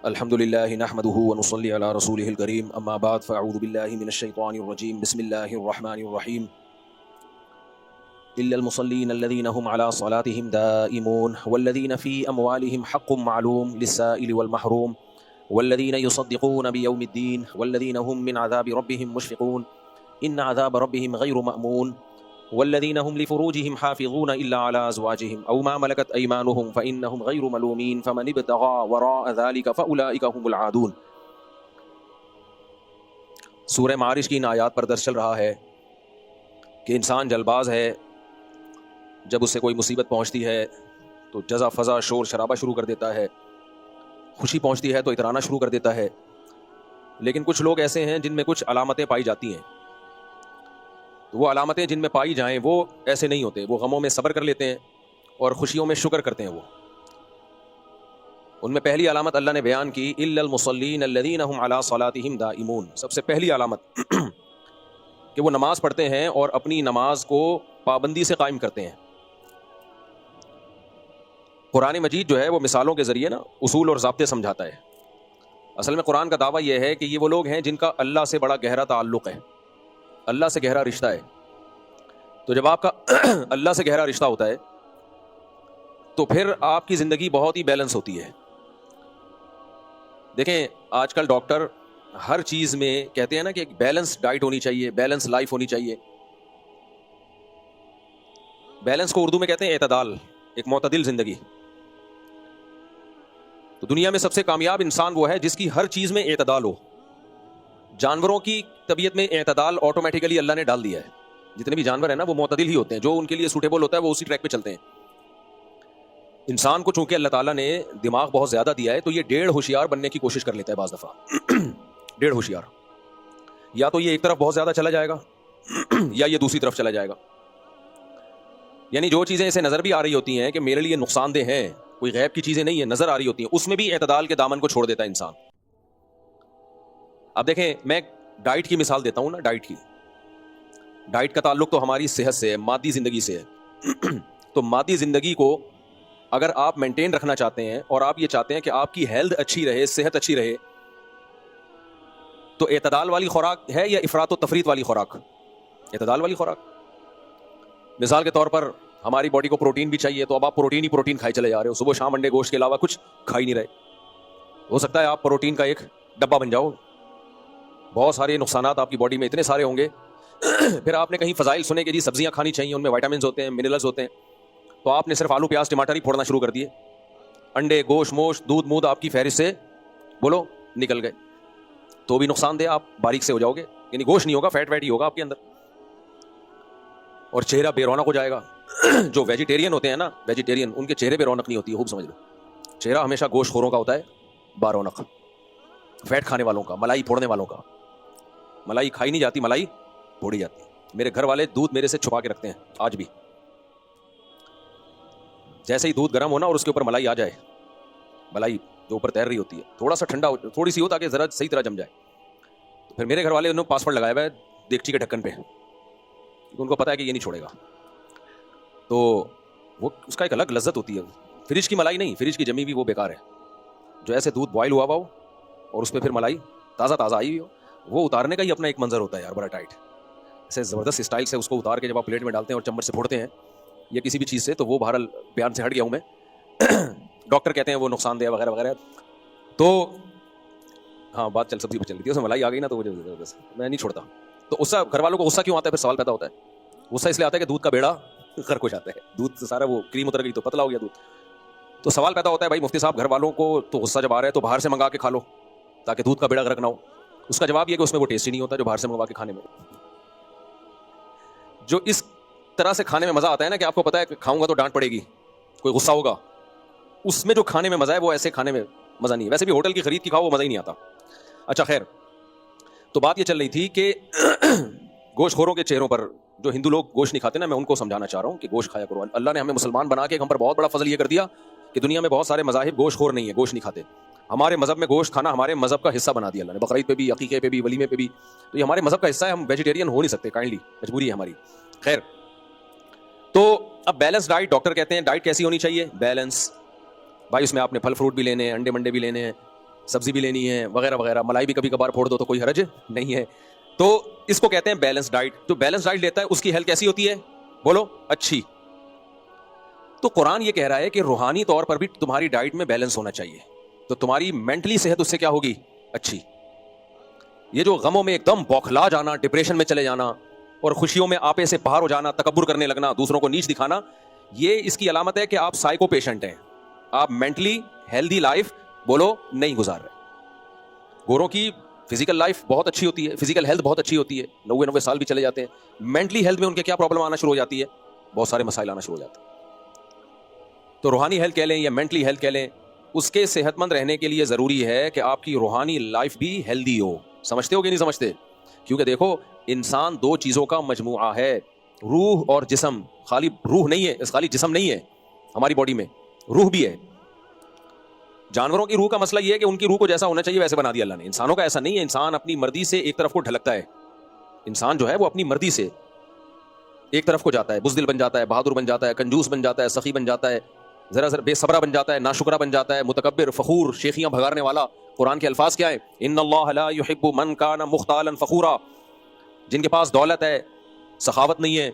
الحمد لله نحمده ونصلي على رسوله الكريم اما بعد فاعوذ بالله من الشيطان الرجيم بسم الله الرحمن الرحيم الا المصلين الذين هم على صلاتهم دائمون والذين في اموالهم حق معلوم للسائل والمحروم والذين يصدقون بيوم الدين والذين هم من عذاب ربهم مشفقون ان عذاب ربهم غير مأمون والذين هم لفروجهم حافظون إلا على أزواجهم أو ما ملكت أيمانهم فإنهم غير ملومين فمن ابتغى وراء ذلك فأولئك هم العادون۔ سورہ معارج کی ان آیات پر درس چل رہا ہے کہ انسان جلباز ہے، جب اسے کوئی مصیبت پہنچتی ہے تو جزا فضا شور شرابہ شروع کر دیتا ہے، خوشی پہنچتی ہے تو اترانا شروع کر دیتا ہے۔ لیکن کچھ لوگ ایسے ہیں جن میں کچھ علامتیں پائی جاتی ہیں، تو وہ علامتیں جن میں پائی جائیں وہ ایسے نہیں ہوتے، وہ غموں میں صبر کر لیتے ہیں اور خوشیوں میں شکر کرتے ہیں۔ وہ ان میں پہلی علامت اللہ نے بیان کی الا المصلین الذین هم علی صلاتهم دائمون، سب سے پہلی علامت کہ وہ نماز پڑھتے ہیں اور اپنی نماز کو پابندی سے قائم کرتے ہیں۔ قرآن مجید جو ہے وہ مثالوں کے ذریعے اصول اور ضابطے سمجھاتا ہے۔ اصل میں قرآن کا دعویٰ یہ ہے کہ یہ وہ لوگ ہیں جن کا اللہ سے بڑا گہرا تعلق ہے، اللہ سے گہرا رشتہ ہے۔ تو جب آپ کا اللہ سے گہرا رشتہ ہوتا ہے تو پھر آپ کی زندگی بہت ہی بیلنس ہوتی ہے۔ دیکھیں آج کل ڈاکٹر ہر چیز میں کہتے ہیں نا کہ ایک بیلنس ڈائٹ ہونی چاہیے، بیلنس لائف ہونی چاہیے۔ بیلنس کو اردو میں کہتے ہیں اعتدال، ایک معتدل زندگی۔ تو دنیا میں سب سے کامیاب انسان وہ ہے جس کی ہر چیز میں اعتدال ہو۔ جانوروں کی طبیعت میں اعتدال آٹومیٹیکلی اللہ نے ڈال دیا ہے۔ جتنے بھی جانور ہیں نا وہ معتدل ہی ہوتے ہیں، جو ان کے لیے سوٹیبل ہوتا ہے وہ اسی ٹریک پہ چلتے ہیں۔ انسان کو چونکہ اللہ تعالیٰ نے دماغ بہت زیادہ دیا ہے تو یہ 1.5 ہوشیار بننے کی کوشش کر لیتا ہے بعض دفعہ 1.5 ہوشیار، یا تو یہ ایک طرف بہت زیادہ چلا جائے گا یا یہ دوسری طرف چلا جائے گا۔ یعنی جو چیزیں اسے نظر بھی آ رہی ہوتی ہیں کہ میرے لیے نقصان دہ ہیں، کوئی غیب کی چیزیں نہیں ہیں، نظر آ رہی ہوتی ہیں، اس میں بھی اعتدال کے دامن کو چھوڑ دیتا ہے انسان۔ اب دیکھیں میں ڈائٹ کی مثال دیتا ہوں نا، ڈائٹ کا تعلق تو ہماری صحت سے ہے، مادی زندگی سے ہے۔ تو مادی زندگی کو اگر آپ مینٹین رکھنا چاہتے ہیں اور آپ یہ چاہتے ہیں کہ آپ کی ہیلتھ اچھی رہے، صحت اچھی رہے، تو اعتدال والی خوراک ہے یا افراط و تفریط والی خوراک؟ اعتدال والی خوراک۔ مثال کے طور پر ہماری باڈی کو پروٹین بھی چاہیے، تو اب آپ پروٹین ہی پروٹین کھائے چلے جا رہے ہو، صبح شام انڈے گوشت کے علاوہ کچھ کھا ہی نہیں رہے۔ ہو سکتا ہے آپ پروٹین کا ایک ڈبہ بن جاؤ، بہت سارے نقصانات آپ کی باڈی میں اتنے سارے ہوں گے۔ پھر آپ نے کہیں فضائل سنے کہ جی سبزیاں کھانی چاہیے، ان میں وائٹامنز ہوتے ہیں، منرلز ہوتے ہیں، تو آپ نے صرف آلو پیاز ٹماٹر ہی پھوڑنا شروع کر دیے، انڈے گوشت موش دودھ مود آپ کی فہرست سے بولو نکل گئے، تو بھی نقصان دہ، آپ باریک سے ہو جاؤ گے، یعنی گوشت نہیں ہوگا، فیٹ ہی ہوگا آپ کے اندر، اور چہرہ بے رونق ہو جائے گا۔ جو ویجیٹیرین ہوتے ہیں نا، ویجیٹیرین، ان کے چہرے پہ رونق نہیں ہوتی ہے، خوب سمجھ لو، چہرہ ہمیشہ گوشت خوروں کا ہوتا ہے با رونق، فیٹ کھانے والوں کا، ملائی پھوڑنے والوں کا۔ ملائی کھائی نہیں جاتی، ملائی پھوڑی جاتی ہے۔ میرے گھر والے دودھ میرے سے چھپا کے رکھتے ہیں آج بھی، جیسے ہی دودھ گرم ہونا اور اس کے اوپر ملائی آ جائے، ملائی جو اوپر تیر رہی ہوتی ہے تھوڑا سا ٹھنڈا تھوڑی سی ہو تاکہ ذرا صحیح طرح جم جائے، تو پھر میرے گھر والے انہوں نے پاسورڈ لگایا ہوا ہے دیگچی کے ڈھکن پہ، ان کو پتا ہے کہ یہ نہیں چھوڑے گا، تو وہ اس کا ایک الگ لذت ہوتی ہے۔ فریج کی ملائی نہیں، فریج کی جمی بھی وہ بیکار ہے، جو ایسے دودھ بوائل ہوا ہو اور اس پہ پھر ملائی تازہ تازہ آئی ہوئی ہو، وہ اتارنے کا ہی اپنا ایک منظر ہوتا ہے یار، بڑا ٹائٹ، ایسے زبردست اسٹائل سے اس کو اتار کے جب آپ پلیٹ میں ڈالتے ہیں اور چمچ سے پھوڑتے ہیں یا کسی بھی چیز سے، تو وہ بہرحال بیان سے ہٹ گیا ہوں میں ڈاکٹر کہتے ہیں وہ نقصان دہ وغیرہ وغیرہ، تو ہاں بات سبزی پہ چل رہی تھی، اس میں ملائی آ گئی نا تو وہ میں نہیں چھوڑتا۔ تو اس سے گھر والوں کو غصہ کیوں آتا ہے؟ پھر سوال پیدا ہوتا ہے، غصہ اس لیے آتا ہے کہ دودھ کا بیڑا غرق ہو جاتا ہے، دودھ سے سارا وہ کریم اتر گئی تو پتلا ہو گیا دودھ، تو سوال پیدا ہوتا ہے بھائی مفتی صاحب گھر والوں کو تو غصہ جب آ رہا ہے تو باہر سے منگا کے کھا لو تاکہ دودھ کا بیڑا غرق نہ ہو۔ اس کا جواب یہ کہ اس میں وہ ٹیسٹ ہی نہیں ہوتا جو باہر سے منگوا کے کھانے میں۔ جو اس طرح سے کھانے میں مزہ آتا ہے نا کہ آپ کو پتا ہے کہ کھاؤں گا تو ڈانٹ پڑے گی، کوئی غصہ ہوگا، اس میں جو کھانے میں مزہ ہے وہ ایسے کھانے میں مزہ نہیں ہے۔ ویسے بھی ہوٹل کی خرید کی کھاؤ وہ مزہ ہی نہیں آتا۔ اچھا خیر، تو بات یہ چل رہی تھی کہ گوشت خوروں کے چہروں پر، جو ہندو لوگ گوشت نہیں کھاتے نا، میں ان کو سمجھانا چاہ رہا ہوں کہ گوشت کھایا کرو۔ اللہ نے ہمیں مسلمان بنا کے ہم پر بہت بڑا فضل یہ کر دیا کہ دنیا میں بہت سارے مذاہب گوشت خور نہیں ہے، گوشت نہیں کھاتے۔ ہمارے مذہب میں گوشت کھانا ہمارے مذہب کا حصہ بنا دیا اللہ نے، بقرعید پہ بھی، عقیقے پہ بھی، ولیمے پہ بھی، تو یہ ہمارے مذہب کا حصہ ہے، ہم ویجیٹیرین ہو نہیں سکتے، کائنڈلی مجبوری ہے ہماری۔ خیر، تو اب بیلنس ڈائٹ، ڈاکٹر کہتے ہیں ڈائٹ کیسی ہونی چاہیے؟ بیلنس، بھائی اس میں آپ نے پھل فروٹ بھی لینے ہیں، انڈے منڈے بھی لینے ہیں، سبزی بھی لینی ہے وغیرہ وغیرہ, ملائی بھی کبھی کبھار پھوڑ دو تو کوئی حرج نہیں ہے. تو اس کو کہتے ہیں بیلنس ڈائٹ. جو بیلنس ڈائٹ لیتا ہے اس کی ہیلتھ کیسی ہوتی ہے؟ بولو اچھی. تو قرآن یہ کہہ رہا ہے کہ روحانی طور پر بھی تمہاری ڈائٹ میں بیلنس ہونا چاہیے, تو تمہاری مینٹلی صحت اس سے کیا ہوگی؟ اچھی. یہ جو غموں میں ایک دم بوکھلا جانا, ڈپریشن میں چلے جانا اور خوشیوں میں آپے سے باہر ہو جانا, تکبر کرنے لگنا, دوسروں کو نیچ دکھانا, یہ اس کی علامت ہے کہ آپ سائیکو پیشنٹ ہیں. آپ مینٹلی ہیلدی لائف بولو نہیں گزار رہے. گوروں کی فزیکل لائف بہت اچھی ہوتی ہے, فزیکل ہیلتھ بہت اچھی ہوتی ہے, 90 سال بھی چلے جاتے ہیں. مینٹلی ہیلتھ میں ان کے کیا پرابلم آنا شروع ہو جاتی ہے؟ بہت سارے مسائل آنا شروع ہو جاتے ہیں. تو روحانی ہیلتھ کہہ لیں یا مینٹلی ہیلتھ کہہ لیں, اس کے صحت مند رہنے کے لیے ضروری ہے کہ آپ کی روحانی لائف بھی ہیلدی ہو. سمجھتے ہو کہ نہیں سمجھتے؟ کیونکہ دیکھو انسان دو چیزوں کا مجموعہ ہے, روح اور جسم. خالی روح نہیں ہے, خالی جسم نہیں ہے ہماری باڈی میں, روح بھی ہے. جانوروں کی روح کا مسئلہ یہ ہے کہ ان کی روح کو جیسا ہونا چاہیے ویسے بنا دیا اللہ نے. انسانوں کا ایسا نہیں ہے, انسان اپنی مرضی سے ایک طرف کو ڈھلکتا ہے. انسان جو ہے وہ اپنی مرضی سے ایک طرف کو جاتا ہے, بزدل بن جاتا ہے, بہادر بن جاتا ہے, کنجوس بن جاتا ہے, سخی بن جاتا ہے, ذرا بے صبرا بن جاتا ہے, ناشکرا بن جاتا ہے, متکبر, فخور, شیخیاں بھگارنے والا. قرآن کے الفاظ کیا ہیں؟ ان اللہ لا يحب من کان مختالا فخورا. جن کے پاس دولت ہے, سخاوت نہیں ہے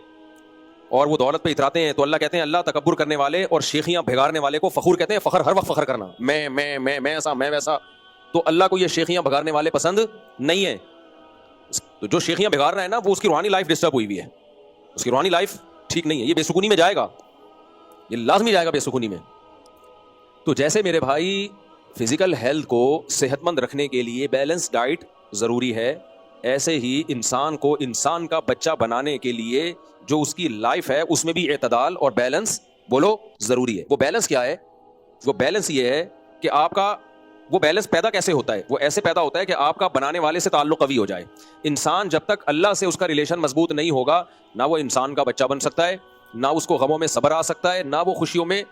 اور وہ دولت پہ اتراتے ہیں, تو اللہ کہتے ہیں اللہ تکبر کرنے والے اور شیخیاں بھگارنے والے کو فخور کہتے ہیں. فخر ہر وقت فخر کرنا, میں ایسا میں ویسا. تو اللہ کو یہ شیخیاں بھگارنے والے پسند نہیں ہیں. تو جو شیخیاں بھگار رہا ہے نا, وہ اس کی روحانی لائف ڈسٹرب ہوئی ہوئی ہے, اس کی روحانی لائف ٹھیک نہیں ہے. یہ بے سکونی میں جائے گا, یہ لازمی جائے گا بے سکونی میں. تو جیسے میرے بھائی فزیکل ہیلتھ کو صحت مند رکھنے کے لیے بیلنس ڈائٹ ضروری ہے, ایسے ہی انسان کو انسان کا بچہ بنانے کے لیے جو اس کی لائف ہے اس میں بھی اعتدال اور بیلنس بولو ضروری ہے. وہ بیلنس کیا ہے؟ وہ بیلنس یہ ہے کہ آپ کا وہ بیلنس پیدا کیسے ہوتا ہے؟ وہ ایسے پیدا ہوتا ہے کہ آپ کا بنانے والے سے تعلق قوی ہو جائے. انسان جب تک اللہ سے اس کا ریلیشن مضبوط نہیں ہوگا, نہ وہ انسان کا بچہ بن سکتا ہے, نہ اس کو غموں میں صبر آ سکتا ہے, نہ وہ خوشیوں میں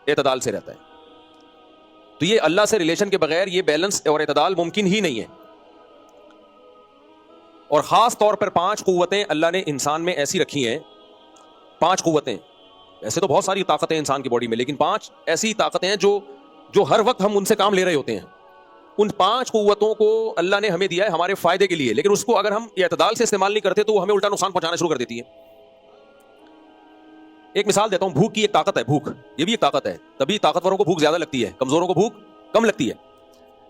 اعتدال سے رہتا ہے. تو یہ اللہ سے ریلیشن کے بغیر یہ بیلنس اور اعتدال ممکن ہی نہیں ہے. اور خاص طور پر 5 قوتیں اللہ نے انسان میں ایسی رکھی ہیں. 5 قوتیں, ایسے تو بہت ساری طاقتیں انسان کی باڈی میں, لیکن 5 ایسی طاقتیں ہیں جو ہر وقت ہم ان سے کام لے رہے ہوتے ہیں. ان 5 قوتوں کو اللہ نے ہمیں دیا ہے ہمارے فائدے کے لیے, لیکن اس کو اگر ہم اعتدال سے استعمال نہیں کرتے تو وہ ہمیں الٹا نقصان پہنچانا شروع کر دیتی ہے. ایک مثال دیتا ہوں, بھوک کی ایک طاقت ہے, بھوک یہ بھی ایک طاقت ہے. تبھی طاقتوروں کو بھوک زیادہ لگتی ہے, کمزوروں کو بھوک کم لگتی ہے.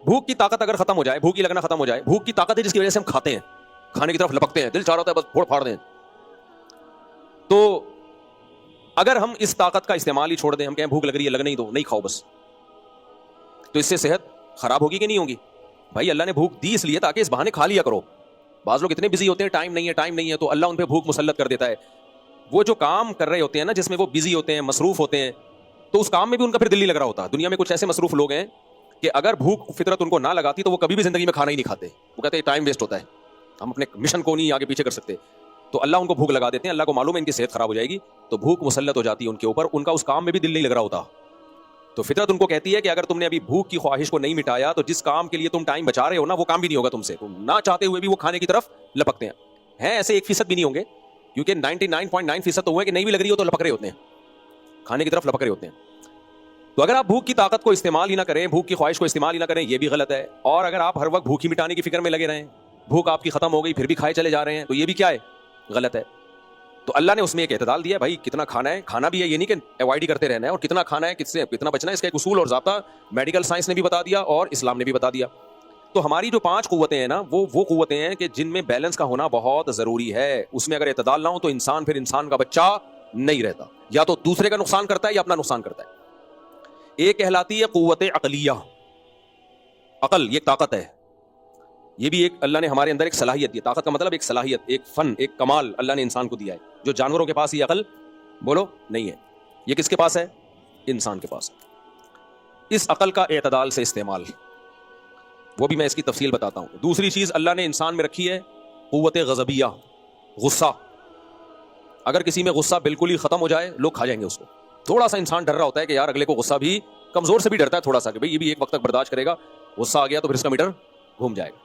بھوک کی طاقت اگر ختم ہو جائے, بھوک کی لگنا ختم ہو جائے, بھوک کی طاقت ہے جس کی وجہ سے ہم کھاتے ہیں, کھانے کی طرف لپکتے ہیں, دل چاہ رہا ہوتا ہے بس پھوڑ پھاڑ دیں. تو اگر ہم اس طاقت کا استعمال ہی چھوڑ دیں, ہم کہیں بھوک لگ رہی ہے, لگنے ہی دو, نہیں کھاؤ بس, تو اس سے صحت خراب ہوگی کہ نہیں ہوگی؟ بھائی اللہ نے بھوک دی اس لیے تاکہ اس بہانے کھا لیا کرو. بعض لوگ اتنے بزی ہوتے ہیں, ٹائم نہیں ہے, تو اللہ ان پہ بھوک مسلط کر دیتا ہے. وہ جو کام کر رہے ہوتے ہیں نا, جس میں وہ بزی ہوتے ہیں, مصروف ہوتے ہیں, تو اس کام میں بھی ان کا پھر دل نہیں لگ رہا ہوتا. دنیا میں کچھ ایسے مصروف لوگ ہیں کہ اگر بھوک فطرت ان کو نہ لگاتی تو وہ کبھی بھی زندگی میں کھانا ہی نہیں کھاتے. وہ کہتے ہیں ٹائم ویسٹ ہوتا ہے, ہم اپنے مشن کو نہیں آگے پیچھے کر سکتے. تو اللہ ان کو بھوک لگا دیتے ہیں, اللہ کو معلوم ہے ان کی صحت خراب ہو جائے گی, تو بھوک مسلط ہو جاتی ہے ان کے اوپر, ان کا اس کام میں بھی دل نہیں لگ رہا ہوتا. تو فطرت ان کو کہتی ہے کہ اگر تم نے ابھی بھوک کی خواہش کو نہیں مٹایا تو جس کام کے لیے تم ٹائم بچا رہے ہو نا, وہ کام بھی نہیں ہوگا تم سے. تم نہ چاہتے ہوئے بھی وہ کھانے کی طرف لپکتے ہیں ایسے 1% بھی نہیں ہوں گے, کیونکہ 99.9% تو ہوئے کہ نہیں بھی لگ رہی ہو تو لپک رہے ہوتے ہیں, کھانے کی طرف لپک رہے ہوتے ہیں. تو اگر آپ بھوک کی طاقت کو استعمال ہی نہ کریں, بھوک کی خواہش کو استعمال ہی نہ کریں, یہ بھی غلط ہے. اور اگر آپ ہر وقت بھوک ہی مٹانے کی فکر میں لگے رہیں, بھوک آپ کی ختم ہو گئی پھر بھی کھائے چلے جا رہے ہیں, تو یہ بھی کیا ہے؟ غلط ہے. تو اللہ نے اس میں ایک اعتدال دیا, بھائی کتنا کھانا ہے, کھانا بھی ہے, یہ نہیں کہ اوائڈ ہی کرتے رہنا ہے, اور کتنا کھانا ہے, کس سے کتنا بچنا ہے, اس کا ایک اصول اور ضابطہ میڈیکل سائنس نے بھی بتا دیا اور اسلام نے بھی بتا دیا. تو ہماری جو 5 قوتیں ہیں نا, وہ قوتیں ہیں کہ جن میں بیلنس کا ہونا بہت ضروری ہے. اس میں اگر اعتدال نہ ہو تو انسان پھر انسان کا بچہ نہیں رہتا, یا تو دوسرے کا نقصان کرتا ہے یا اپنا نقصان کرتا ہے. ایک کہلاتی ہے قوت عقلیہ, عقل یہ ایک طاقت ہے, یہ بھی ایک اللہ نے ہمارے اندر ایک صلاحیت دی. طاقت کا مطلب ایک صلاحیت, ایک فن, ایک کمال اللہ نے انسان کو دیا ہے, جو جانوروں کے پاس یہ عقل بولو نہیں ہے. یہ کس کے پاس ہے؟ انسان کے پاس. اس عقل کا اعتدال سے استعمال, وہ بھی میں اس کی تفصیل بتاتا ہوں. دوسری چیز اللہ نے انسان میں رکھی ہے قوت غضبیہ, غصہ. اگر کسی میں غصہ بالکل ہی ختم ہو جائے, لوگ کھا جائیں گے اس کو. تھوڑا سا انسان ڈر رہا ہوتا ہے کہ یار اگلے کو غصہ بھی, کمزور سے بھی ڈرتا ہے تھوڑا سا کہ بھئی یہ بھی ایک وقت تک برداشت کرے گا, غصہ آ گیا تو پھر اس کا میٹر گھوم جائے گا.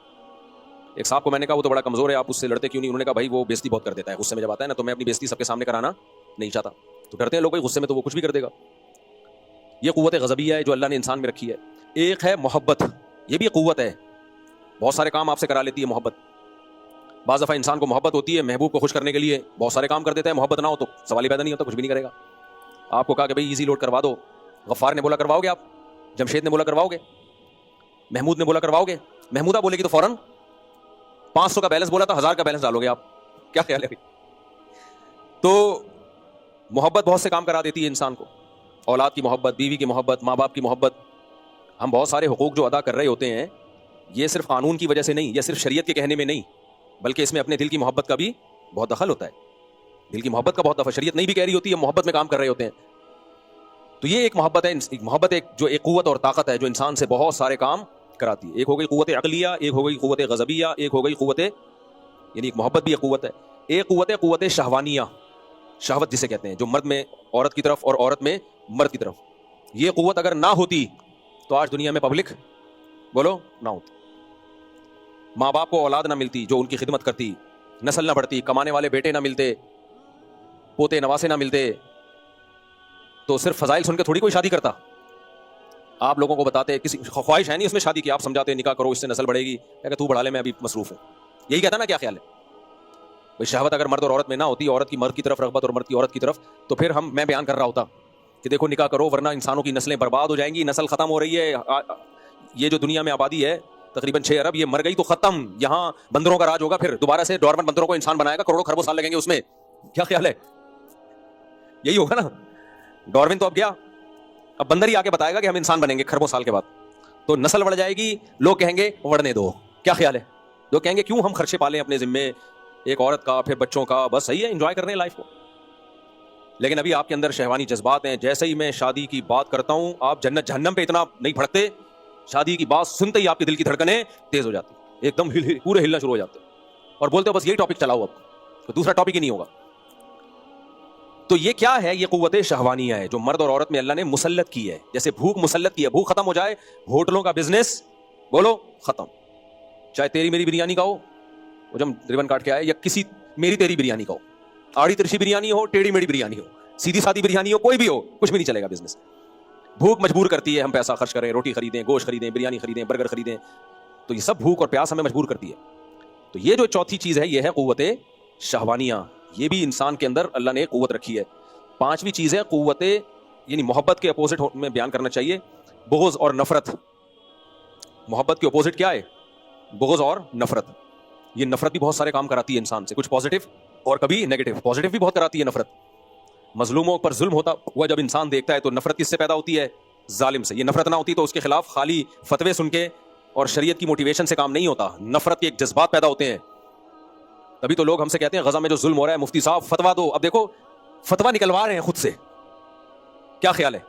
ایک صاحب کو میں نے کہا وہ تو بڑا کمزور ہے, آپ اس سے لڑتے کیوں نہیں؟ انہوں نے کہا بھائی وہ بےزتی بہت کر دیتا ہے, غصے میں جب آتا ہے نا, تو میں اپنی بےزتی سب کے سامنے کرانا نہیں چاہتا. تو ڈرتے ہیں لوگ بھائی غصے میں تو وہ کچھ بھی کر دے گا. یہ قوت غضبیہ ہے جو اللہ نے انسان میں رکھی ہے. ایک ہے محبت, یہ بھی قوت ہے. بہت سارے کام آپ سے کرا لیتی ہے محبت. بعض دفعہ انسان کو محبت ہوتی ہے محبوب کو خوش کرنے کے لیے بہت سارے کام کر دیتا ہے, محبت نہ ہو تو سوال ہی پیدا نہیں ہوتا, کچھ بھی نہیں کرے گا. آپ کو کہا کہ بھائی ایزی لوڈ کروا دو, غفار نے بولا کرواؤ گے آپ, جمشید نے بولا کرواؤ گے, محمود نے بولا کرواؤ گے, محمودہ بولے گی تو فوراً 500 کا بیلنس بولا تھا 1000 کا بیلنس ڈالو گے آپ. کیا خیال ہے؟ تو محبت بہت سے کام کرا دیتی ہے انسان کو. اولاد کی محبت, بیوی کی محبت, ماں باپ کی محبت. ہم بہت سارے حقوق جو ادا کر رہے ہوتے ہیں یہ صرف قانون کی وجہ سے نہیں, یا صرف شریعت کے کہنے میں نہیں, بلکہ اس میں اپنے دل کی محبت کا بھی بہت دخل ہوتا ہے. دل کی محبت کا بہت دفعہ شریعت نہیں بھی کہہ رہی ہوتی ہے, محبت میں کام کر رہے ہوتے ہیں. تو یہ ایک محبت ہے, محبت ایک قوت اور طاقت ہے جو انسان سے بہت سارے کام کراتی ہے. ایک ہو گئی قوت عقلیہ, ایک ہو گئی قوت غضبیہ, ایک ہو گئی قوت, یعنی ایک محبت بھی ایک قوت ہے. ایک قوت ہے قوت شہوانیہ, شہوت جسے کہتے ہیں, جو مرد میں عورت کی طرف اور عورت میں مرد کی طرف. یہ قوت اگر نہ ہوتی تو آج دنیا میں پبلک بولو نہ ہوتی, ماں باپ کو اولاد نہ ملتی جو ان کی خدمت کرتی, نسل نہ بڑھتی, کمانے والے بیٹے نہ ملتے, پوتے نواسے نہ ملتے, تو صرف فضائل سن کے تھوڑی کوئی شادی کرتا. آپ لوگوں کو بتاتے, کسی خواہش ہے نہیں اس میں شادی کی, آپ سمجھاتے نکاح کرو اس سے نسل بڑھے گی, کہ تو بڑھا لے میں ابھی مصروف ہوں, یہی کہتا نا. کیا خیال ہے بھائی؟ شہوت اگر مرد اور عورت میں نہ ہوتی, عورت کی مرد کی طرف رغبت اور مرد کی عورت کی طرف, تو پھر میں بیان کر رہا ہوتا کہ دیکھو نکاح کرو ورنہ انسانوں کی نسلیں برباد ہو جائیں گی, نسل ختم ہو رہی ہے. یہ جو دنیا میں آبادی ہے تقریباً 6 ارب, یہ مر گئی تو ختم, یہاں بندروں کا راج ہوگا, پھر دوبارہ سے ڈارون بندروں کو انسان بنائے گا, کروڑوں خربوں سال لگیں گے اس میں. کیا خیال ہے؟ یہی ہوگا نا. ڈارون تو اب گیا, اب بندر ہی آ کے بتائے گا کہ ہم انسان بنیں گے خربوں سال کے بعد. تو نسل بڑھ جائے گی, لوگ کہیں گے بڑھنے دو. کیا خیال ہے؟ لوگ کہیں گے کیوں ہم خرچے پالیں اپنے ذمے, ایک عورت کا پھر بچوں کا, بس صحیح ہے انجوائے کرنے لائف کو. لیکن ابھی آپ کے اندر شہوانی جذبات ہیں. جیسے ہی میں شادی کی بات کرتا ہوں آپ جنت جہنم پہ اتنا نہیں بھڑکتے, شادی کی بات سنتے ہی آپ کے دل کی دھڑکنیں تیز ہو جاتی, ایک دم پورے ہلنا شروع ہو جاتے, اور بولتے ہو بس یہی ٹاپک چلاؤ, اب تو دوسرا ٹاپک ہی نہیں ہوگا. تو یہ کیا ہے؟ یہ قوت شہوانیہ ہے جو مرد اور عورت میں اللہ نے مسلط کی ہے. جیسے بھوک مسلط کی ہے, بھوک ختم ہو جائے, ہوٹلوں کا بزنس بولو ختم. چاہے تیری میری بریانی کا ہو, وہ جب ریبن کاٹ کے آئے, یا کسی میری تیری بریانی کا ہو, آڑی ترچھی بریانی ہو, ٹیڑھی میڑھی بریانی ہو, سیدھی سادھی بریانی ہو, کوئی بھی ہو, کچھ بھی نہیں چلے گا بزنس. بھوک مجبور کرتی ہے ہم پیسہ خرچ کریں, روٹی خریدیں, گوشت خریدیں, بریانی خریدیں, برگر خریدیں. تو یہ سب بھوک اور پیاس ہمیں مجبور کرتی ہے. تو یہ جو چوتھی چیز ہے یہ ہے قوت شہوانیہ. یہ بھی انسان کے اندر اللہ نے قوت رکھی ہے. پانچویں چیز ہے قوت, یعنی محبت کے اپوزٹ میں بیان کرنا چاہیے, بغض اور نفرت. محبت کے اپوزٹ کیا ہے؟ بغض اور نفرت. یہ نفرت بھی بہت سارے کام کراتی ہے انسان سے, کچھ پازیٹیو اور کبھی نیگیٹو. پازیٹیو بھی بہت کراتی ہے نفرت. مظلوموں پر ظلم ہوتا ہوا جب انسان دیکھتا ہے تو نفرت کس سے پیدا ہوتی ہے؟ ظالم سے. یہ نفرت نہ ہوتی تو اس کے خلاف خالی فتوے سن کے اور شریعت کی موٹیویشن سے کام نہیں ہوتا. نفرت کے ایک جذبات پیدا ہوتے ہیں. تبھی تو لوگ ہم سے کہتے ہیں غزہ میں جو ظلم ہو رہا ہے مفتی صاحب فتوا دو. اب دیکھو فتوا نکلوا رہے ہیں خود سے. کیا خیال ہے؟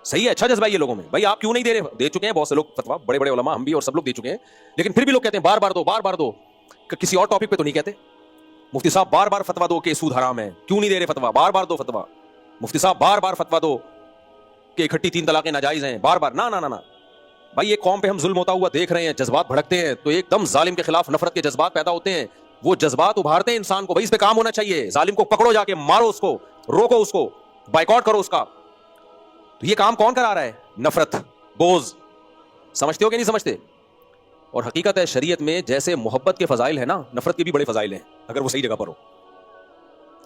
صحیح ہے, اچھا جذبہ یہ لوگوں میں. بھائی آپ کیوں نہیں دے رہے؟ دے چکے ہیں بہت سے لوگ فتوا, بڑے بڑے علماء, ہم بھی اور سب لوگ دے چکے ہیں, لیکن پھر بھی لوگ کہتے ہیں بار بار دو, بار بار دو. کسی اور ٹاپک پہ تو نہیں کہتے مفتی صاحب بار بار فتوا دو کہ سود حرام ہے, کیوں نہیں دے رہے فتوا؟ بار بار دو فتوا. مفتی صاحب بار بار فتوا دو کہ اکٹھی 3 طلاقیں ناجائز ہیں, بار بار. نہ بھائی ایک قوم پہ ہم ظلم ہوتا ہوا دیکھ رہے ہیں, جذبات بھڑکتے ہیں تو ایک دم ظالم کے خلاف نفرت کے جذبات پیدا ہوتے ہیں. وہ جذبات ابھارتے ہیں انسان کو, بھائی اس پہ کام ہونا چاہیے, ظالم کو پکڑو, جا کے مارو اس کو, روکو اس کو, بائیکاٹ کرو اس کا. تو یہ کام کون کرا رہا ہے؟ نفرت, بغض. سمجھتے ہو کہ نہیں سمجھتے؟ اور حقیقت ہے شریعت میں جیسے محبت کے فضائل ہیں نا, نفرت کے بھی بڑے فضائل ہیں اگر وہ صحیح جگہ پر ہو.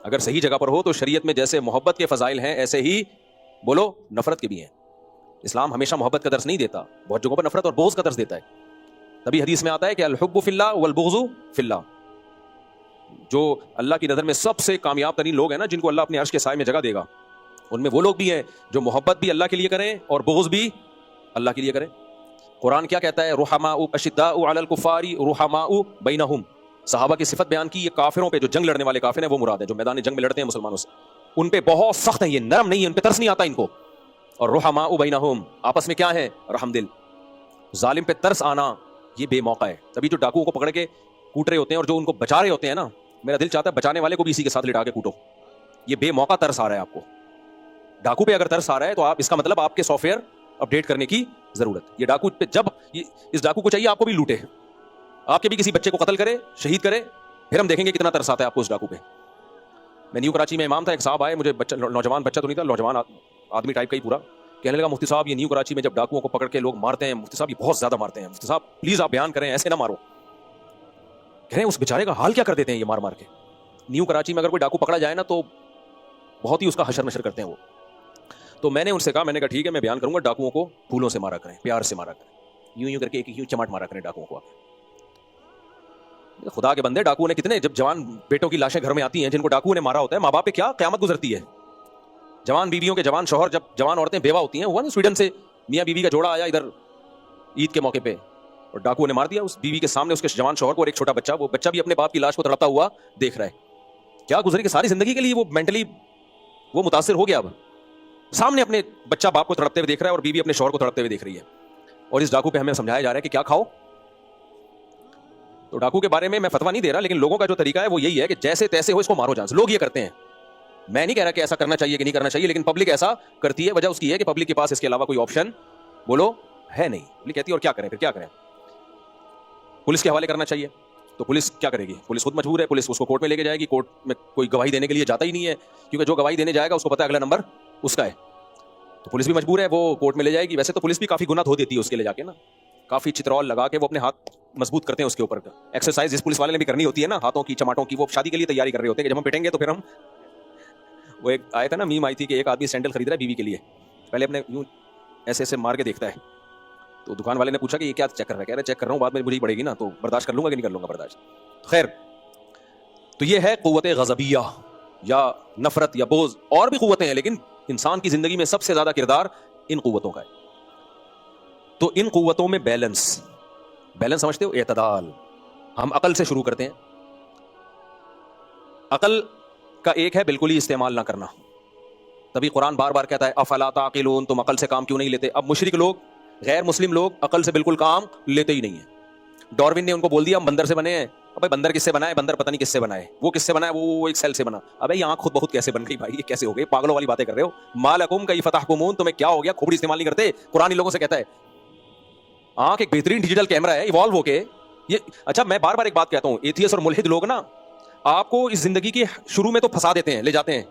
اگر صحیح جگہ پر ہو تو شریعت میں جیسے محبت کے فضائل ہیں ایسے ہی بولو نفرت کے بھی ہیں. اسلام ہمیشہ محبت کا درس نہیں دیتا, بہت جگہوں پر نفرت اور بغض کا درس دیتا ہے. تبھی حدیث میں آتا ہے کہ الحب فی اللہ والبغض فی اللہ. جو اللہ کی نظر میں سب سے کامیاب ترین لوگ ہیں نا, جن کو اللہ اپنے عرش کے سائے میں جگہ دے گا, ان میں وہ لوگ بھی ہیں جو محبت بھی اللہ کے لیے کریں اور بغض بھی اللہ کے لیے کریں. قرآن کیا کہتا ہے؟ رحماء اشداء علی الکفار رحماء بینہم. صحابہ کی صفت بیان کی, یہ کافروں پہ, جو جنگ لڑنے والے کافر ہیں وہ مراد ہے, جو میدان جنگ میں لڑتے ہیں مسلمانوں سے, ان پہ بہت سخت ہیں, یہ نرم نہیں ہے, ان پہ ترس نہیں آتا ان کو. اور رحماء بینہم, آپس میں کیا ہے؟ رحم دل. ظالم پہ ترس آنا یہ بے موقع ہے. تبھی جو ڈاکوؤں کو پکڑ کے کوٹ رہے ہوتے ہیں اور جو ان کو بچا رہے ہوتے ہیں نا, میرا دل چاہتا ہے بچانے والے کو بھی اسی کے ساتھ لٹا کے کوٹو. یہ بے موقع ترس آ رہا ہے آپ کو. ڈاکو پہ اگر ترس آ رہا ہے تو آپ, اس کا مطلب آپ کے سافٹ ویئر اپڈیٹ کرنے کی ضرورت. یہ ڈاکو پہ جب اس ڈاکو کو چاہیے آپ کو بھی لوٹے, آپ کے بھی کسی بچے کو قتل کرے, شہید کرے, پھر ہم دیکھیں گے کتنا ترس آتا ہے آپ کو اس ڈاکو پہ. میں نیو کراچی میں امام تھا, ایک صاحب آئے, مجھے نوجوان بچہ تو نہیں تھا, نوجوان آدمی ٹائپ کا ہی پورا, کہنے لگا مفتی صاحب یہ نیو کراچی میں جب ڈاکوؤں کو پکڑ کے لوگ مارتے ہیں مفتی صاحب یہ بہت زیادہ مارتے ہیں، مفتی صاحب پلیز آپ بیان کریں، ایسے نہ مارو. کہہ رہے ہیں اس بیچارے کا حال کیا کر دیتے ہیں یہ مار مار کے. نیو کراچی میں اگر کوئی ڈاکو پکڑا جائے نا تو بہت ہی اس کا حشر نشر کرتے ہیں وہ. تو میں نے ان سے کہا، میں نے کہا ٹھیک ہے میں بیان کروں گا، ڈاکوؤں کو پھولوں سے مارا کریں، پیار سے مارا کریں، یوں کر کے ایک یوں چماٹ مارا کریں ڈاکوؤں کو. خدا کے بندے، ڈاکوؤں نے کتنے، جب جوان بیٹوں کی لاشیں گھر میں آتی ہیں جن کو ڈاکوؤں نے مارا ہوتا ہے، ماں باپ پہ کیا قیامت گزرتی ہے. جوان بیویوں کے جوان شوہر، جب جوان عورتیں بیوہ ہوتی ہیں، ہوا نا سویڈن سے میاں بیوی کا جوڑا آیا ادھر عید کے موقع پہ اور ڈاکوؤں نے مار دیا اس بیوی کے سامنے اس کے جوان شوہر کو، اور ایک چھوٹا بچہ، وہ بچہ بھی اپنے باپ کی لاش کو تڑپتا ہوا دیکھ رہا ہے. کیا گزری کہ ساری زندگی کے لیے وہ مینٹلی وہ متاثر ہو گیا. اب سامنے اپنے بچہ باپ کو تڑپتے ہوئے دیکھ رہا ہے اور بیوی اپنے شوہر کو تڑپتے ہوئے دیکھ رہی ہے. اور اس ڈاکو پہ ہمیں سمجھایا جا رہا ہے کہ کیا کھاؤ. تو ڈاکو کے بارے میں فتویٰ نہیں دے رہا، لیکن لوگوں کا جو طریقہ ہے وہ یہی ہے کہ جیسے تیسے ہو اس کو مارو جان سے. لوگ یہ کرتے ہیں، میں نہیں کہہ رہا کہ ایسا کرنا چاہیے کہ نہیں کرنا چاہیے، لیکن پبلک ایسا کرتی ہے. وجہ اس کی ہے کہ پبلک کے پاس اس کے علاوہ کوئی آپشن بولو ہے نہیں. پبلک کہتی ہے اور کیا کریں، پھر کیا کریں، پولیس کے حوالے کرنا چاہیے. تو پولیس کیا کرے گی؟ پولیس خود مجبور ہے، پولیس اس کو کورٹ میں لے کے جائے گی. کورٹ میں کوئی گواہی دینے کے لیے جاتا ہی نہیں ہے، کیونکہ جو گواہی دینے جائے گا اس کو پتا ہے اگلا نمبر اس کا ہے. تو پولیس بھی مجبور ہے، وہ کورٹ میں لے جائے گی. ویسے تو پولیس بھی کافی گناہ دھو دیتی ہے اس کے لے جا کے نا، کافی چترول لگا کے وہ اپنے ہاتھ مضبوط کرتے ہیں اس کے اوپر. ایکسرسائز جس پولیس والے نے بھی کرنی ہوتی ہے نا ہاتھوں کی چماٹوں کی، وہ شادی کے لیے تیاری کر رہے ہوتے ہیں کہ جب ہم پٹیں گے تو پھر ہم. وہ ایک آیا تھا نا، میم آئی تھی کہ ایک آدمی سینڈل خرید رہا ہے بیوی کے لیے، پہلے اپنے یوں ایسے ایسے مار کے دیکھتا ہے. تو دکان والے نے پوچھا کہ یہ کیا چیک کر رہا ہے؟ کہہ رہا ہے چیک کر رہا ہوں، بعد میں مجھے پڑے گی نا تو برداشت کر لوں گا کہ نہیں کر لوں گا برداشت. خیر، تو یہ ہے قوت غضبیہ یا نفرت یا بغض. اور بھی قوتیں ہیں لیکن انسان کی زندگی میں سب سے زیادہ کردار ان قوتوں کا ہے. تو ان قوتوں میں بیلنس سمجھتے ہو، اعتدال. ہم عقل سے شروع کرتے ہیں. عقل کا ایک ہے بالکل ہی استعمال نہ کرنا. تبھی قرآن بار بار کہتا ہے افلا تعقلون، تم عقل سے کام کیوں نہیں لیتے. اب مشرک لوگ، غیر مسلم لوگ عقل سے بالکل کام لیتے ہی نہیں ہیں. ڈاروین نے ان کو بول دیا ہم بندر سے بنے ہیں. ابے بندر کس سے بنا ہے؟ بندر پتہ نہیں کس سے بنا ہے. وہ کس سے بنا ہے؟ وہ ایک سیل سے بنا. ابے یہ آنکھ خود بہت کیسے بن گئی بھائی؟ یہ کیسے ہو گئی؟ پاگلوں والی باتیں کر رہے ہو. مالکم کیف تحکمون، تمہیں کیا ہو گیا؟ کھوپڑی استعمال نہیں کرتے. قرآن ان لوگوں سے کہتا ہے آنکھ ایک بہترین ڈیجیٹل کیمرہ ہے، ایوالو ہو کے یہ. اچھا میں بار بار ایک بات کہتا ہوں، ایتھیس اور ملحد لوگ نا آپ کو اس زندگی کے شروع میں تو پھنسا دیتے ہیں، لے جاتے ہیں،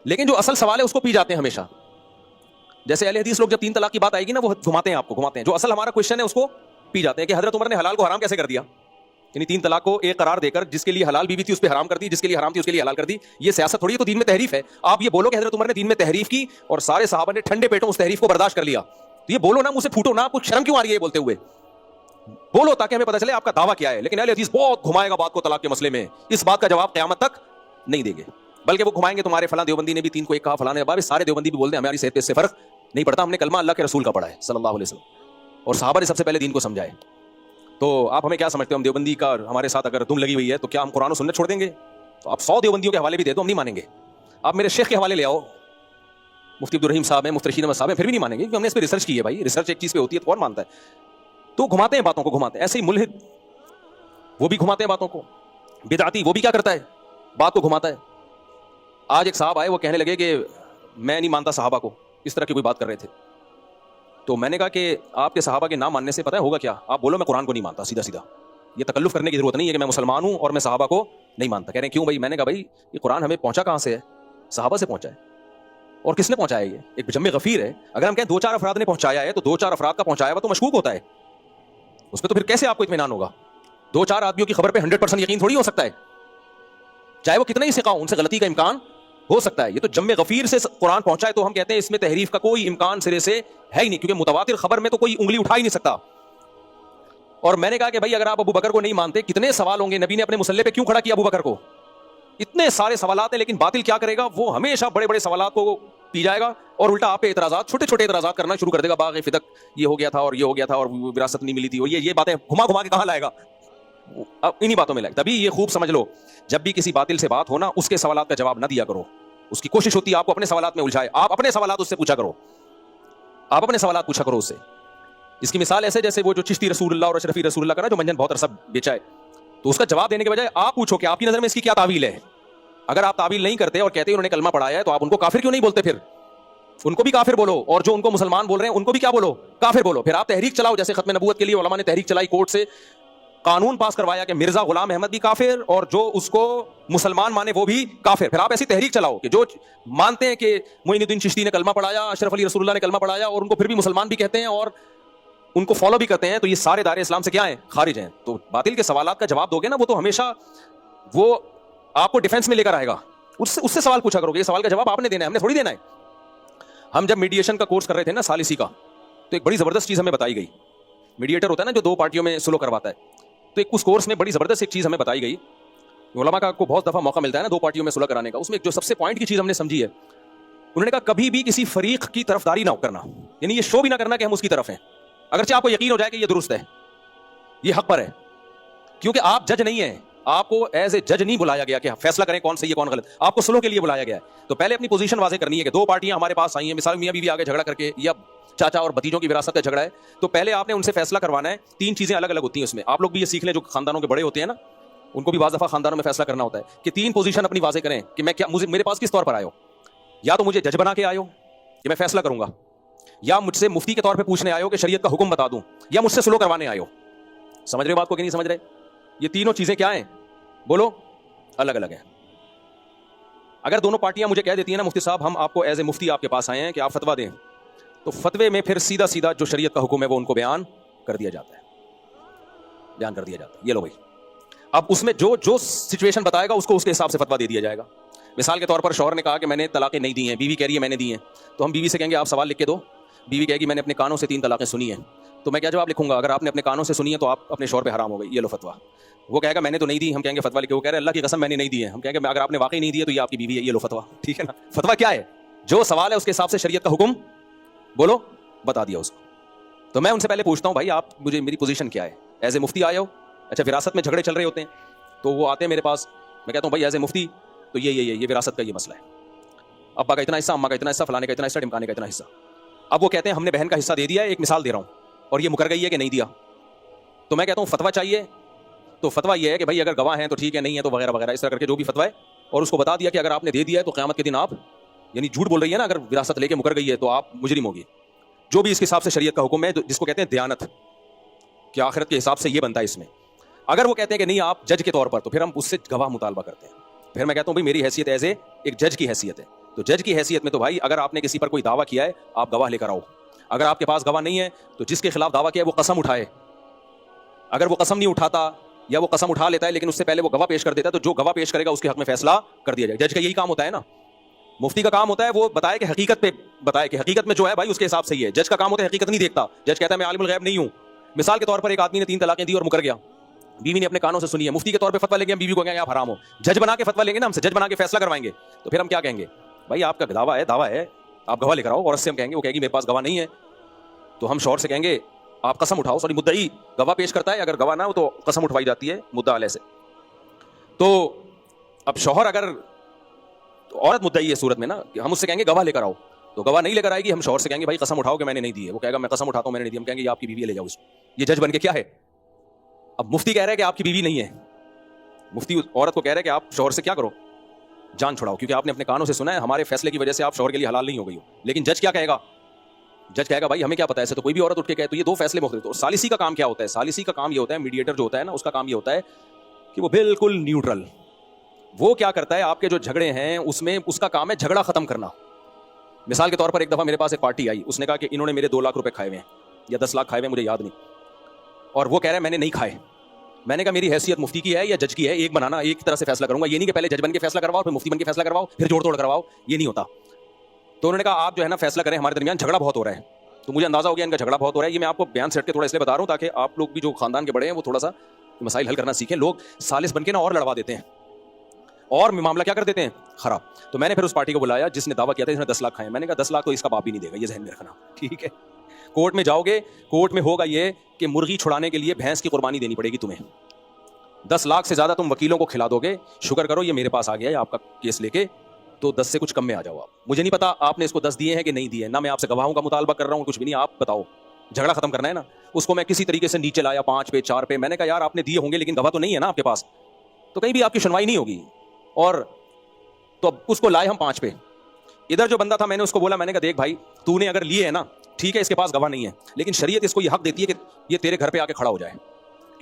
لیکن جو اصل سوال ہے اس کو پی جاتے ہیں ہمیشہ. جیسے اہل حدیث لوگ جب 3 طلاق کی بات آئے گی نا وہ گھماتے ہیں، آپ کو گھماتے ہیں. جو اصل ہمارا کوشچن ہے اس کو پی جاتے ہیں کہ حضرت عمر نے حلال کو حرام کیسے کر دیا. یعنی 3 طلاق کو ایک قرار دے کر جس کے لیے حلال بیوی تھی اس پہ حرام کر دی، جس کے لیے حرام تھی اس کے لیے حلال کر دی. یہ سیاست تھوڑی ہے، تو دین میں تحریف ہے. آپ یہ بولو کہ حضرت عمر نے دین میں تحریف کی اور سارے صحابہ نے ٹھنڈے پیٹوں اس تحریف کو برداشت کر لیا. تو یہ بولو نا، منہ سے پھوٹو نا. کچھ شرم کیوں آ رہی ہے یہ بولتے ہوئے؟ بولو تاکہ ہمیں پتہ چلے آپ کا دعویٰ کیا ہے. لیکن اہل حدیث بہت گھمائے گا بات کو طلاق کے مسئلے میں. اس بات کا جواب قیامت تک نہیں دیں گے، بلکہ وہ گھمائیں گے تمہارے فلاں دیوبندی نے بھی 3 کو 1 کہا، فلاں نے سارے دیوبندی بھی بول دیں ہماری صحت پہ اس سے فرق نہیں پڑتا، ہم نے کلمہ اللہ کے رسول کا پڑھا ہے صلی اللہ علیہ وسلم، اور صحابہ نے سب سے پہلے دین کو سمجھا ہے. تو آپ ہمیں کیا سمجھتے ہو؟ ہم دیوبندی کا ہمارے ساتھ اگر دم لگی ہوئی ہے تو کیا ہم قرآن و سنت چھوڑ دیں گے؟ تو آپ 100 دیوبندیوں کے حوالے بھی دے دو، ہم نہیں مانیں گے. آپ میرے شیخ کے حوالے لے آؤ، مفتی عبدالرحیم صاحب ہیں، مفتی رشید احمد صاحب ہیں، پھر بھی نہیں مانیں گے کیونکہ ہم نے اس پہ ریسرچ کی ہے. بھائی ریسرچ ایک چیز پہ ہوتی ہے تو کون مانتا ہے؟ تو گھماتے ہیں باتوں کو، گھماتے ہیں. ایسے ہی ملحد وہ بھی گھماتے ہیں باتوں کو. بدعتی وہ بھی کیا کرتا ہے؟ بات کو گھماتا ہے. آج ایک صاحب آئے، وہ کہنے لگے کہ میں نہیں مانتا صحابہ کو، اس طرح کی کوئی بات کر رہے تھے. تو میں نے کہا کہ آپ کے صحابہ کے نہ ماننے سے پتہ ہوگا کیا؟ آپ بولو میں قرآن کو نہیں مانتا، سیدھا سیدھا. یہ تکلف کرنے کی ضرورت نہیں ہے کہ میں مسلمان ہوں اور میں صحابہ کو نہیں مانتا. کہہ رہے ہیں کیوں بھائی؟ میں نے کہا بھائی یہ قرآن ہمیں پہنچا کہاں سے ہے؟ صحابہ سے پہنچا ہے. اور کس نے پہنچایا؟ یہ ایک جم غفیر ہے. اگر ہم کہیں 2-4 افراد نے پہنچایا ہے تو 2-4 افراد کا پہنچایا ہوا تو مشکوک ہوتا ہے. اس پہ تو پھر کیسے آپ کو اطمینان ہوگا؟ 2-4 آدمیوں کی خبر پہ 100% یقین تھوڑی ہو سکتا ہے، چاہے وہ کتنا ہی ثقہ ہو، ان سے غلطی کا امکان ہو سکتا ہے. یہ تو جم غفیر سے قرآن پہنچا ہے تو ہم کہتے ہیں اس میں تحریف کا کوئی امکان سرے سے ہے ہی نہیں، کیونکہ متواتر خبر میں تو کوئی انگلی اٹھا ہی نہیں سکتا. اور میں نے کہا کہ بھائی اگر آپ ابو بکر کو نہیں مانتے، کتنے سوال ہوں گے، نبی نے اپنے مسلح پہ کیوں کھڑا کیا ابو بکر کو؟ اتنے سارے سوالات ہیں، لیکن باطل کیا کرے گا؟ وہ ہمیشہ بڑے بڑے سوالات کو پی جائے گا اور الٹا آپ پہ اعتراضات، چھوٹے چھوٹے اعتراضات کرنا شروع کر دے گا. باغ فدق یہ ہو گیا تھا اور یہ ہو گیا تھا اور وراثت نہیں ملی تھی، اور یہ باتیں گھما گھما کے کہاں لائے گا؟ اب انہی باتوں میں لائے. تبھی یہ خوب سمجھ لو، جب بھی کسی باطل سے بات ہونا اس کے سوالات کا جواب نہ دیا کرو. اس کی کوشش ہوتی ہے آپ کو اپنے سوالات میں الجھائے. آپ اپنے سوالات اس سے پوچھا کرو، آپ اپنے سوالات پوچھا کرو اس سے. اس کی مثال ایسے جیسے وہ جو چشتی رسول اللہ اور اشرفی رسول اللہ کا نا جو منجن بہت عرصہ بیچا ہے، تو اس کا جواب دینے کے بجائے آپ پوچھو کہ آپ کی نظر میں اس کی کیا تعویل ہے. اگر آپ تعویل نہیں کرتے اور کہتے انہوں نے کلمہ پڑھایا ہے تو آپ ان کو کافر کیوں نہیں بولتے؟ پھر ان کو بھی کافر بولو، اور جو ان کو مسلمان بول رہے ہیں ان کو بھی کیا بولو؟ کافر بولو. پھر آپ تحریک چلاؤ، جیسے ختم نبوت کے لیے علماء نے تحریک چلائی کورٹ سے قانون پاس کروایا کہ مرزا غلام احمد بھی کافر اور جو اس کو مسلمان مانے وہ بھی کافر. پھر آپ ایسی تحریک چلاؤ کہ جو مانتے ہیں کہ معین الدین چشتی نے کلمہ پڑھایا, اشرف علی رسول اللہ نے کلمہ پڑھایا, اور ان کو پھر بھی مسلمان بھی کہتے ہیں اور ان کو فالو بھی کرتے ہیں, تو یہ سارے دائرے اسلام سے کیا ہیں, خارج ہیں. تو باطل کے سوالات کا جواب دو گے نا, وہ تو ہمیشہ وہ آپ کو ڈیفینس میں لے کر آئے گا. اس سے سوال پوچھا کرو گے, یہ سوال کا جواب آپ نے دینا ہے, ہم نے تھوڑی دینا ہے. ہم جب میڈیشن کا کورس کر رہے تھے نا ثالثی کا, تو ایک بڑی زبردست چیز ہمیں بتائی گئی. میڈیٹر ہوتا ہے نا جو دو پارٹیوں میں سلو کرواتا ہے, تو ایک اس کورس میں بڑی زبردست ایک چیز ہمیں بتائی گئی. علماء کا کو بہت دفعہ موقع ملتا ہے نا دو پارٹیوں میں صلح کرانے کا, اس میں جو سب سے پوائنٹ کی چیز ہم نے سمجھی ہے, انہوں نے کہا کبھی بھی کسی فریق کی طرفداری نہ کرنا, یعنی یہ شو بھی نہ کرنا کہ ہم اس کی طرف ہیں, اگرچہ آپ کو یقین ہو جائے کہ یہ درست ہے, یہ حق پر ہے, کیونکہ آپ جج نہیں ہیں, آپ کو ایز اے جج نہیں بلایا گیا کہ فیصلہ کریں کون صحیح ہے کون غلط, آپ کو صلح کے لیے بلایا گیا ہے. تو پہلے اپنی پوزیشن واضح کرنی ہے کہ دو پارٹیاں ہمارے پاس آئی ہیں, مثال میاں بیوی آگے جھگڑا کر کے, یا چاچا اور بھتیجوں کی وراثت کا جھگڑا ہے, تو پہلے آپ نے ان سے فیصلہ کروانا ہے. تین چیزیں الگ الگ ہوتی ہیں اس میں, آپ لوگ بھی یہ سیکھ لیں جو خاندانوں کے بڑے ہوتے ہیں نا, ان کو بھی بعض دفعہ خاندانوں میں فیصلہ کرنا ہوتا ہے کہ تین پوزیشن اپنی واضح کریں کہ میں کیا, میرے پاس کس طور پر آئے ہو, یا تو مجھے جج بنا کے آئے ہو کہ میں فیصلہ کروں گا, یا مجھ سے مفتی کے طور پہ پوچھنے آئے ہو کہ شریعت کا حکم بتا دوں, یا مجھ سے سلو کروانے آئے ہو. سمجھ رہے ہو بات کو کہ نہیں سمجھ رہے؟ یہ تینوں چیزیں کیا ہیں, بولو, الگ الگ ہیں. اگر دونوں پارٹیاں مجھے کہہ دیتی ہیں نا مفتی صاحب ہم آپ کو ایز اے مفتی آپ کے پاس آئے ہیں کہ آپ فتویٰ دیں, تو فتوے میں پھر سیدھا سیدھا جو شریعت کا حکم ہے وہ ان کو بیان کر دیا جاتا ہے, بیان کر دیا جاتا ہے. یہ لو بھائی, اب اس میں جو سچویشن بتائے گا اس کو اس کے حساب سے فتویٰ دے دیا جائے گا. مثال کے طور پر شوہر نے کہا کہ میں نے طلاقیں نہیں دی ہیں, بیوی کہہ رہی ہے میں نے دی ہیں, تو ہم بیوی سے کہیں گے آپ سوال لکھ کے دو. بیوی کہے گی میں نے اپنے کانوں سے 3 طلاقیں سنی ہیں, تو میں کیا جواب لکھوں گا, اگر آپ نے اپنے کانوں سے سنی ہے تو آپ اپنے شوہر پہ حرام ہو گئی, یہ لو فتویٰ. وہ کہے گا میں نے تو نہیں دی, ہم کہیں گے فتویٰ لکھے, وہ کہہ رہے اللہ کی قسم میں نے نہیں دی ہے, ہم کہیں گے اگر آپ نے واقعی نہیں دی ہے تو یہ آپ کی بیوی ہے, یہ لو فتویٰ. ٹھیک ہے نا, فتویٰ کیا ہے, جو سوال ہے اس کے حساب سے شریعت کا حکم بولو بتا دیا اس کو. تو میں ان سے پہلے پوچھتا ہوں بھائی آپ مجھے میری پوزیشن کیا ہے, ایز اے مفتی آئے ہو, اچھا وراثت میں جھگڑے چل رہے ہوتے ہیں تو وہ آتے ہیں میرے پاس, میں کہتا ہوں بھائی ایز اے مفتی تو یہ وراثت کا یہ مسئلہ ہے, ابا کا اتنا حصہ, اماں کا اتنا حصہ, فلانے کا اتنا حصہ, ڈمکانے کا اتنا حصہ. اب وہ کہتے ہیں ہم نے بہن کا حصہ دے دیا ہے, ایک مثال دے رہا ہوں, اور یہ مکر گئی ہے کہ نہیں دیا, تو میں کہتا ہوں فتویٰ چاہیے, تو فتویٰ یہ ہے کہ بھائی اگر گواہ ہیں تو ٹھیک ہے, نہیں ہے تو وغیرہ وغیرہ, اس طرح کر کے جو بھی فتویٰ ہے, اور اس کو بتا دیا کہ اگر آپ نے دے دیا ہے تو قیامت کے دن آپ, یعنی جھوٹ بول رہی ہے نا, اگر وراثت لے کے مکر گئی ہے تو آپ مجرم ہوگی, جو بھی اس کے حساب سے شریعت کا حکم ہے جس کو کہتے ہیں دیانت, کہ آخرت کے حساب سے یہ بنتا ہے اس میں. اگر وہ کہتے ہیں کہ نہیں آپ جج کے طور پر, تو پھر ہم اس سے گواہ مطالبہ کرتے ہیں. پھر میں کہتا ہوں بھائی میری حیثیت ایز اے ایک جج کی حیثیت ہے, تو جج کی حیثیت میں تو بھائی اگر آپ نے کسی پر کوئی دعویٰ کیا ہے آپ گواہ لے کر آؤ. اگر آپ کے پاس گواہ نہیں ہے تو جس کے خلاف دعویٰ کیا ہے وہ قسم اٹھائے, اگر وہ قسم نہیں اٹھاتا یا وہ قسم اٹھا لیتا ہے لیکن اس سے پہلے وہ گواہ پیش کر دیتا ہے, تو جو گواہ پیش کرے گا اس کے حق میں فیصلہ کر دیا جائے. جج کا یہی کام ہوتا ہے نا, مفتی کا کام ہوتا ہے وہ بتائے کہ حقیقت پہ بتائے کہ حقیقت میں جو ہے بھائی اس کے حساب سے ہی ہے. جج کا کام ہوتا ہے حقیقت نہیں دیکھتا, جج کہتا ہے میں عالم الغیب نہیں ہوں. مثال کے طور پر ایک آدمی نے 3 طلاقیں دی اور مکر گیا, بیوی نے اپنے کانوں سے سنی ہے, مفتی کے طور پہ فتویٰ لیں گے, بیوی کو کہیں گے آپ حرام ہو. جج بنا کے فتویٰ لیں گے نا, ہم سے جج بنا کے فیصلہ کروائیں گے, تو پھر ہم کیا کہیں گے, بھائی آپ کا دعویٰ ہے آپ گواہ لے کر آؤ. عورت سے ہم کہیں گے, وہ کہے گی میرے پاس گواہ نہیں ہے, تو ہم شوہر سے کہیں گے آپ قسم اٹھاؤ. سوری مدعی گواہ پیش کرتا ہے, اگر گواہ نہ ہو تو قسم اٹھوائی جاتی ہے مدعا علیہ سے. تو اب شوہر اگر, عورت مدعی ہے صورت میں نا, ہم اس سے کہیں گے گواہ لے کر آؤ, تو گواہ نہیں لے کر آئے گی, ہم شوہر سے کہیں گے بھائی قسم اٹھاؤ کہ میں نے نہیں دی ہے. وہ کہے گا میں قسم اٹھاتا ہوں میں نے نہیں دی. ہم کہیں گے یہ آپ کی بیوی ہے, لے جاؤ اس کو. یہ جج بن کے کیا ہے, اب مفتی کہہ رہا ہے کہ آپ کی بیوی نہیں ہے, مفتی عورت کو کہہ رہا ہے کہ آپ شوہر سے کیا کرو, جان چھڑاؤ, کیونکہ آپ نے اپنے کانوں سے سنا ہے ہمارے فیصلے کی وجہ سے آپ شوہر کے لیے حلال نہیں ہو گئی ہو. لیکن جج کیا کہے گا, جج کہے گا بھائی ہمیں کیا پتا ہے, ایسے تو کوئی بھی عورت اٹھ کے کہے. تو یہ 2 فیصلے مختلف. تو ثالثی کا کام کیا ہوتا ہے, ثالثی کا کام یہ ہوتا ہے, میڈیٹر جو ہوتا ہے نا اس کا کام یہ ہوتا ہے کہ وہ بالکل نیوٹرل, وہ کیا کرتا ہے آپ کے جو جھگڑے ہیں اس میں اس کا کام ہے جھگڑا ختم کرنا. مثال کے طور پر ایک دفعہ میرے پاس ایک پارٹی آئی, اس نے کہا کہ انہوں نے میرے 2 لاکھ روپے کھائے ہوئے ہیں یا 10 لاکھ کھائے ہوئے ہیں, مجھے یاد نہیں, اور وہ کہہ رہا ہے میں نے نہیں کھائے. میں نے کہا میری حیثیت مفتی کی ہے یا جج کی ہے, ایک بنانا, ایک طرح سے فیصلہ کروں گا. یہ نہیں کہ پہلے جج بن کے فیصلہ کرواؤ پھر مفتی بن کے فیصلہ کرواؤ پھر جوڑ توڑ کرواؤ, یہ نہیں ہوتا. تو انہوں نے کہا آپ جو ہے نا فیصلہ کریں, ہمارے درمیان جھگڑا بہت ہو رہا ہے. تو مجھے اندازہ ہو گیا ان کا جھگڑا بہت ہو رہا ہے. یہ میں آپ کو بیان سیٹ کے تھوڑا اس لیے بتا رہا ہوں تاکہ آپ لوگ بھی جو خاندان کے بڑے ہیں وہ تھوڑا سا مسائل حل کرنا سیکھیں. لوگ سالس بن کے نا اور لڑوا دیتے ہیں اور معاملہ کیا کر دیتے ہیں خراب. تو میں نے پھر اس پارٹی کو بلایا جس نے دعویٰ کیا تھا اس نے 10 لاکھ کھائے. میں نے کہا 10 لاکھ تو اس کا باپ بھی نہیں دے گا, یہ ذہن میں رکھنا, ٹھیک ہے. کورٹ میں جاؤ گے, کورٹ میں ہوگا یہ کہ مرغی چھڑانے کے لیے بھینس کی قربانی دینی پڑے گی تمہیں. 10 لاکھ سے زیادہ تم وکیلوں کو کھلا دو گے, شکر کرو یہ میرے پاس آ گیا ہے آپ کا کیس لے کے, تو 10 سے کچھ کم میں آ جاؤ. آپ مجھے نہیں پتا آپ نے اس کو 10 دیے ہیں کہ نہیں دیے, نہ میں آپ سے گواہوں کا مطالبہ کر رہا ہوں, کچھ بھی نہیں. آپ بتاؤ, جھگڑا ختم کرنا ہے نا. اس کو میں کسی طریقے سے نیچے لایا 5 پہ 4 پہ. میں نے کہا یار آپ نے دیے ہوں گے لیکن گواہ تو نہیں ہے نا آپ کے پاس, تو کہیں بھی آپ کی سنوائی نہیں ہوگی. اور تو اب اس کو لائے ہم 5 پہ. ادھر جو بندہ تھا میں نے اس کو بولا, میں نے کہا دیکھ بھائی تو نے اگر لیے ہے نا ٹھیک ہے, اس کے پاس گواہ نہیں ہے, لیکن شریعت اس کو یہ حق دیتی ہے کہ یہ تیرے گھر پہ آ کے کھڑا ہو جائے,